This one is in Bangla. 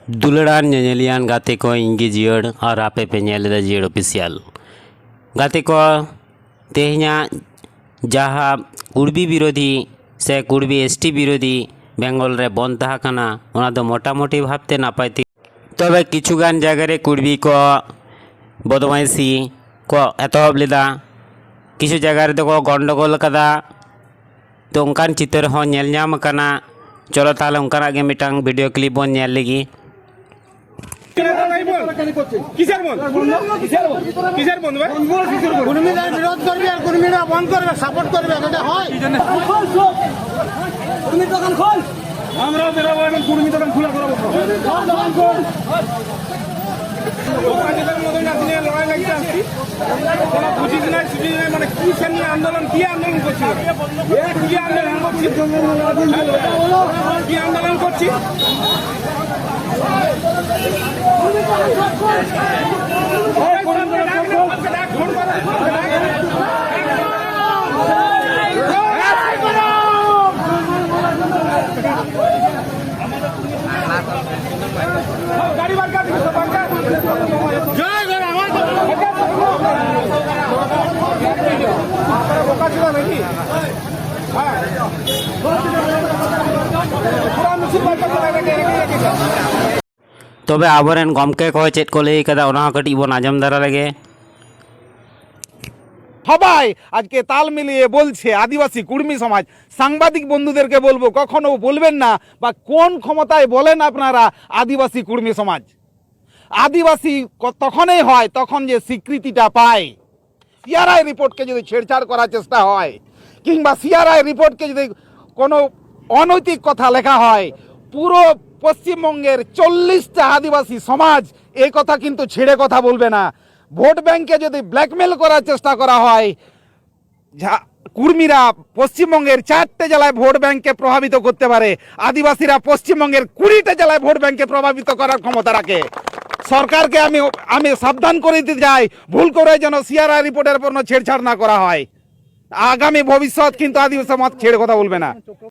दुलड़ान ñeñelian गाते को इंगी जियड़ और आपे पे ñeleda जियड़ ऑफिशियल गाते को तेहना जहाँ कुड़बी विरोधी से कुड़बी एसटी विरोधी बेंगल रे बंद तहाकाना ओना दो मोटामुटी भाबते नापायती तबे किछुगान जायगा कुड़बी को बदमाइशी को एतहब लेदा किछु जायगा रे को गंडगोल कदा तो उनकान चित्र हो नेल ᱧᱟᱢ ᱠᱟᱱᱟ चलो ताले उनकाना गे मिटांग वीडियो क्लिप बन नेल लगी কিসের বন্ধ কিসের বন্ধ কুর্মীরা বিরোধ করবে আর কুর্মীরা বন্ধ করবে সাপোর্ট করবে এটা হয় কুর্মী দোকান খোল আমরা বেরাবো এখন কুর্মী দোকান খোলা করব দোকান খোল দোকানদারের মধ্যে না দিনে লড়াই লাগতে আসছি কোনো বুঝিস না সুঝিস না মানে কিসের নিয়ে আন্দোলন কি আন্দোলন করছি কি আন্দোলন করছি কি আন্দোলন করছি तबे आबरेन गमके को चेक को लई कदा ओना कटी बन आजम दारा लगे সবাই আজকে তাল মিলিয়ে বলছে আদিবাসী কুর্মী সমাজ সাংবাদিক বন্ধুদেরকে বলবো কখনো বলবেন না বা কোন ক্ষমতায় বলেন আপনারা আদিবাসী কুর্মী সমাজ আদিবাসী তখনই হয় তখন যে স্বীকৃতিটা পায় সিআরআই রিপোর্টকে যদি ছেড়ছাড় করার চেষ্টা হয় কিংবা সিআরআই রিপোর্টকে যদি কোনো অনৈতিক কথা লেখা হয় পুরো পশ্চিমবঙ্গের 40টা আদিবাসী সমাজ এই কথা কিন্তু ছেড়ে কথা বলবে না ভোট ব্যাংকে যদি ব্ল্যাকমেল করার চেষ্টা করা হয় কুর্মীরা পশ্চিমবঙ্গের 4টে জেলায় ভোট ব্যাংকে প্রভাবিত করতে পারে আদিবাসীরা পশ্চিমবঙ্গের 20টা জেলায় ভোট ব্যাংকে প্রভাবিত করার ক্ষমতা রাখে সরকারকে আমি সাবধান করে দিতে চাই ভুল করে যেন সিআরআই রিপোর্টের কোনো ছেড়ছাড় না করা হয় আগামী ভবিষ্যৎ কিন্তু আদিবাসী সমাজ ছেড়ে কথা বলবে না।